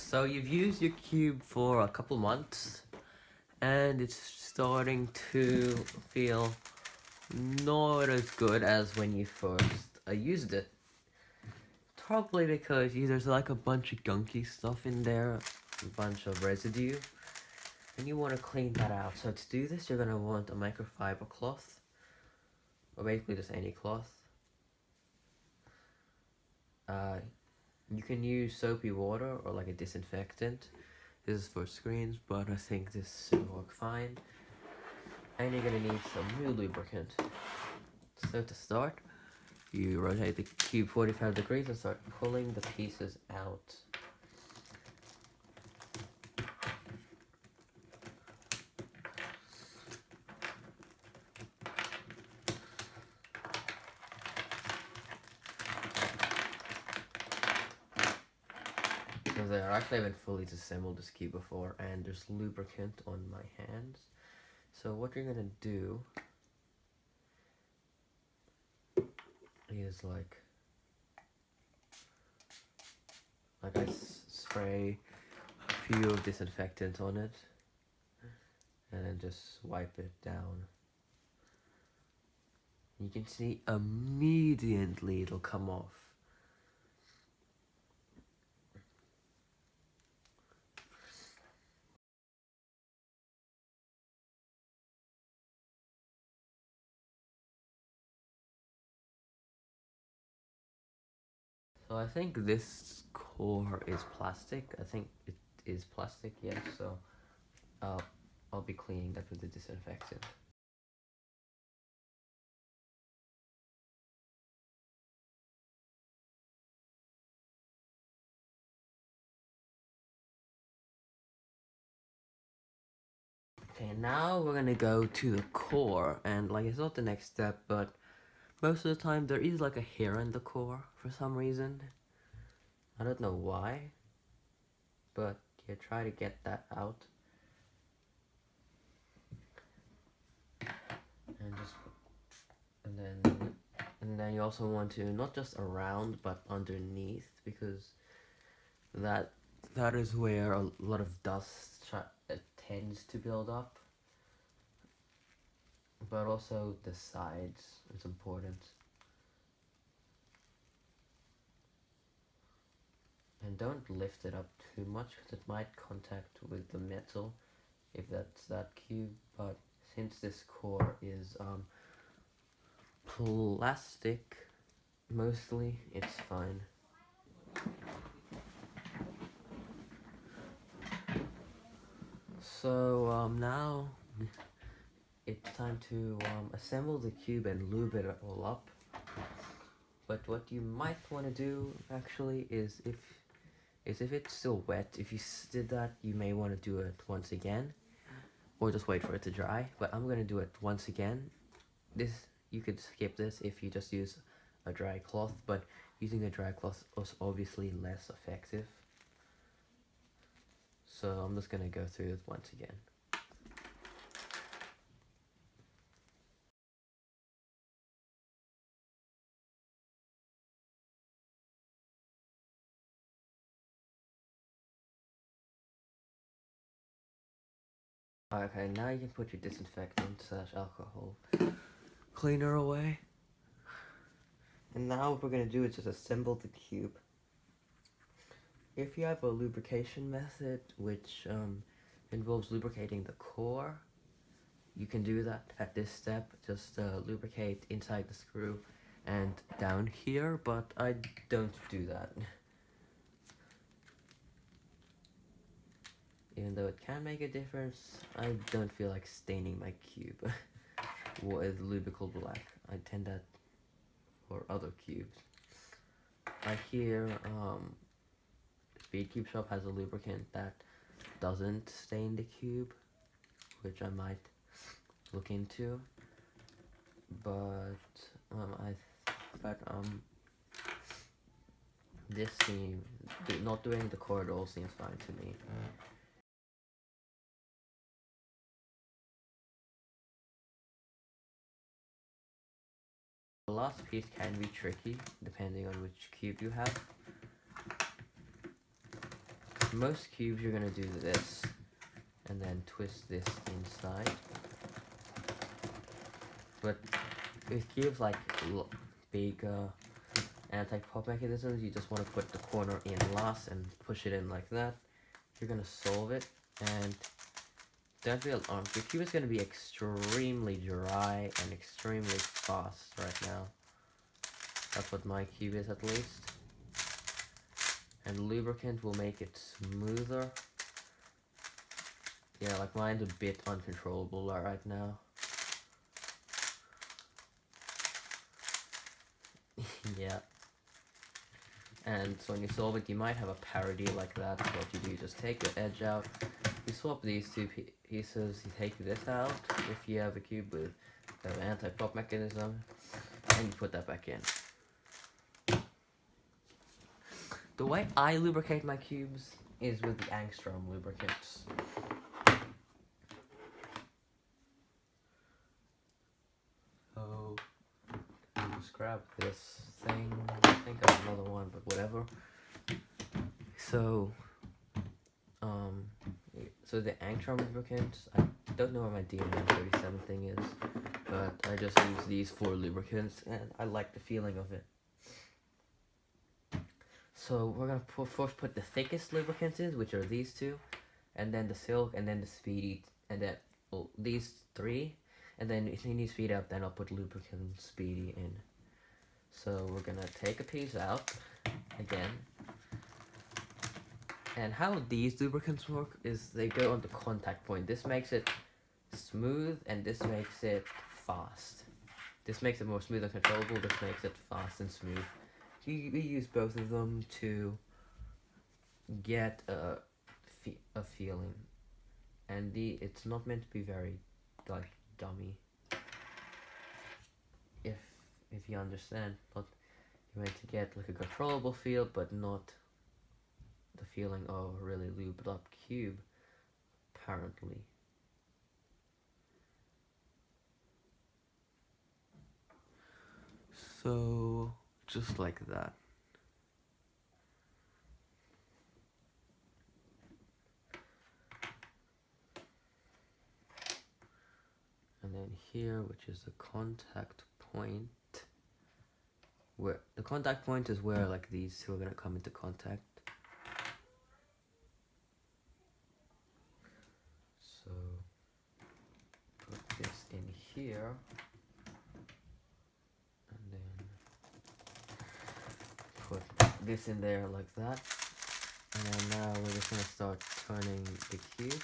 So you've used your cube for a couple months and it's starting to feel not as good as when you first used it. Probably because there's like a bunch of gunky stuff in there, a bunch of residue, and you want to clean that out. So to do this, you're going to want a microfiber cloth, or basically just any cloth. You can use soapy water or like a disinfectant. This is for screens, but I think this should work fine. And you're gonna need some new lubricant. So to start, you rotate the cube 45 degrees and start pulling the pieces out. Because I actually haven't fully disassembled this cube before, and there's lubricant on my hands. So what you're gonna do is like I spray a few of disinfectant on it, and then just wipe it down. You can see immediately it'll come off. So I think this core is plastic. I think it is plastic, yes. So I'll be cleaning that with the disinfectant. Okay, now we're gonna go to the core, and like it's not the next step, but most of the time there is like a hair in the core for some reason. I don't know why, but yeah, try to get that out. And just and then you also want to not just around but underneath, because that is where a lot of dust tends to build up. But also the sides is important. And don't lift it up too much because it might contact with the metal if that's that cube. But since this core is plastic mostly, it's fine. So now it's time to assemble the cube and lube it all up. But what you might want to do actually is if it's still wet, if you did that, you may want to do it once again, or just wait for it to dry. But I'm gonna do it once again. You could skip this if you just use a dry cloth, but using a dry cloth is obviously less effective. So I'm just gonna go through it once again. Okay, now you can put your disinfectant / alcohol cleaner away. And now what we're gonna do is just assemble the cube. If you have a lubrication method which involves lubricating the core, you can do that at this step. Just lubricate inside the screw and down here, but I don't do that. Even though it can make a difference, I don't feel like staining my cube with Lubicle black. I tend that for other cubes. I hear Speedcube shop has a lubricant that doesn't stain the cube, which I might look into. But this seems not doing the core at all seems fine to me. The last piece can be tricky depending on which cube you have. most cubes you're gonna do this, and then twist this inside. But with cubes like big anti-pop mechanisms, you just want to put the corner in last and push it in like that. You're gonna solve it, and don't be alarmed. Your cube is gonna be extremely dry and extremely fast right now. That's what my cube is, at least. And lubricant will make it smoother. Yeah, like mine's a bit uncontrollable right now. Yeah. And so when you solve it, you might have a parody like that. So what you do, you just take your edge out, you swap these two pieces, you take this out if you have a cube with an anti-pop mechanism, and you put that back in. The way I lubricate my cubes is with the Angstrom lubricants. So, just grab this thing. I think I have another one, but whatever. So, so the Angstrom lubricants, I don't know where my DNM37 thing is, but I just use these 4 lubricants, and I like the feeling of it. So we're gonna first put the thickest lubricants in, which are these 2, and then the silk, and then the speedy, and then these 3, and then if you need speed up, then I'll put lubricant speedy in. So we're gonna take a piece out again. And how these lubricants work is they go on the contact point. This makes it smooth, and this makes it fast. This makes it more smooth and controllable. This makes it fast and smooth. We use both of them to get a feeling, and it's not meant to be very like dummy. If you understand, but you're meant to get like a controllable feel, but not the feeling of a really lubed up cube, apparently. So just like that. And then here, which is the contact point, where the contact point is where like these 2 are gonna come into contact. So put this in here, and then put this in there like that. And then now we're just gonna start turning the cube.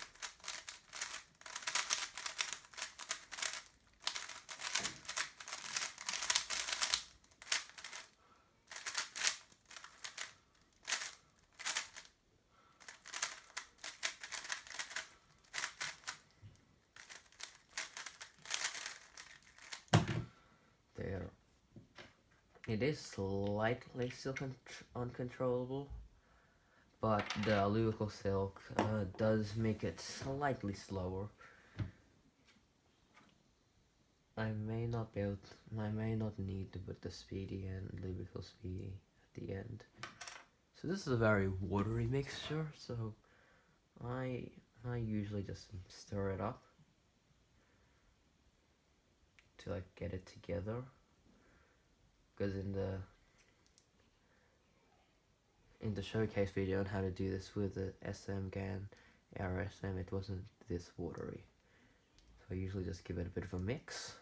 There. It is slightly still uncontrollable, but the Lubicle silk does make it slightly slower. I may not need to put the Speedy and Lubicle Speedy at the end. So this is a very watery mixture, so I usually just stir it up to like get it together, because in the showcase video on how to do this with the SM GAN RSM, it wasn't this watery, so I usually just give it a bit of a mix.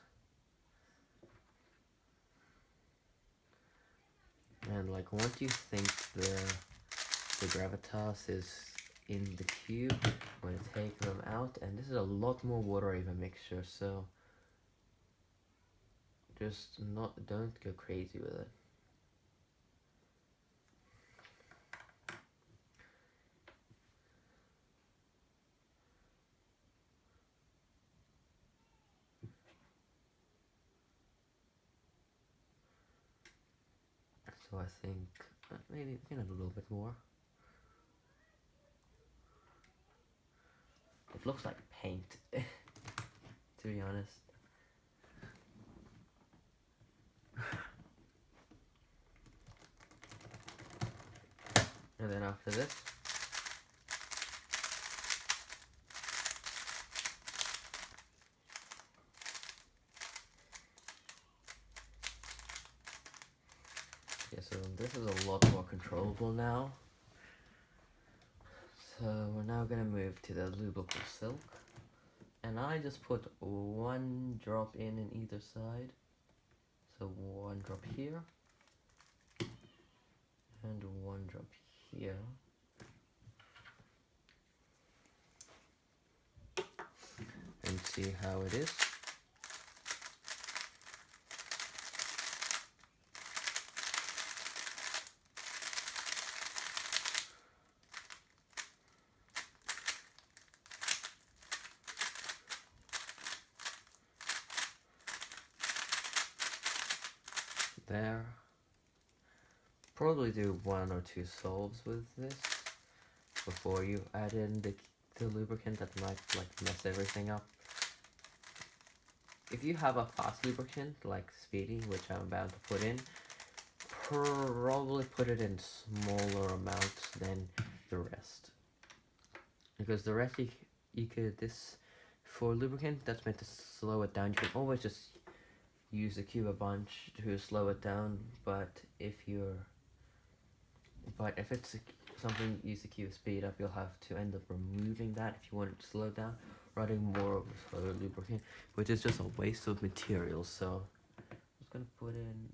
And like once you think the Gravitas is in the cube, I'm going to take them out, and this is a lot more watery of a mixture, so just don't go crazy with it. So I think maybe we can have a little bit more. It looks like paint, to be honest. And then after this, this is a lot more controllable now. So we're now gonna move to the Lubicle silk. And I just put one drop in either side. So one drop here. And one drop here. And see how it is. There. Probably do 1 or 2 solves with this before you add in the lubricant that might like mess everything up. If you have a fast lubricant like Speedy, which I'm about to put in, probably put it in smaller amounts than the rest. Because the rest you could, this for lubricant that's meant to slow it down, you can always just use the cube a bunch to slow it down, but if it's something you use the cube speed up, you'll have to end up removing that if you want it to slow down, or adding more of this other lubricant, which is just a waste of materials. So I'm just gonna put in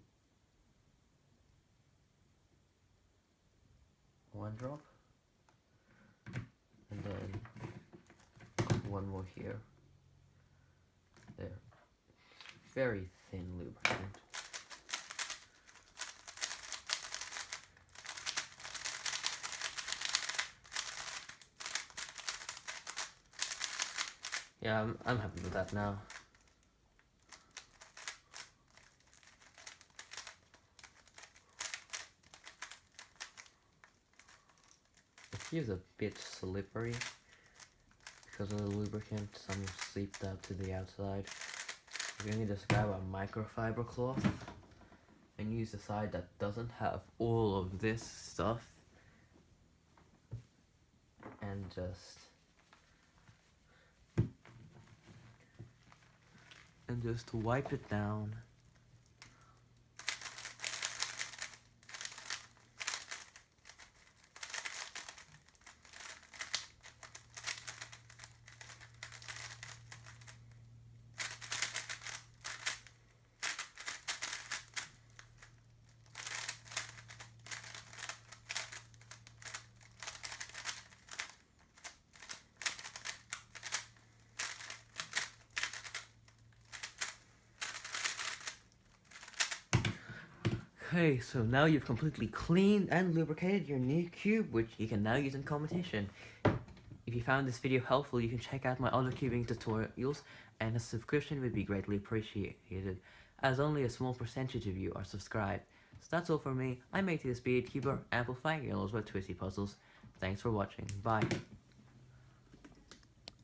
1 drop, and then 1 more here. There. Very thin lubricant. Yeah, I'm happy with that now. It feels a bit slippery because of the lubricant. Some seeped out to the outside. You're gonna just grab a microfiber cloth and use the side that doesn't have all of this stuff, and just wipe it down. Okay, so now you've completely cleaned and lubricated your new cube, which you can now use in competition. If you found this video helpful, you can check out my other cubing tutorials, and a subscription would be greatly appreciated, as only a small percentage of you are subscribed. So that's all for me. I'm AT the Speedcuber, amplifying your knowledge about twisty puzzles. Thanks for watching. Bye.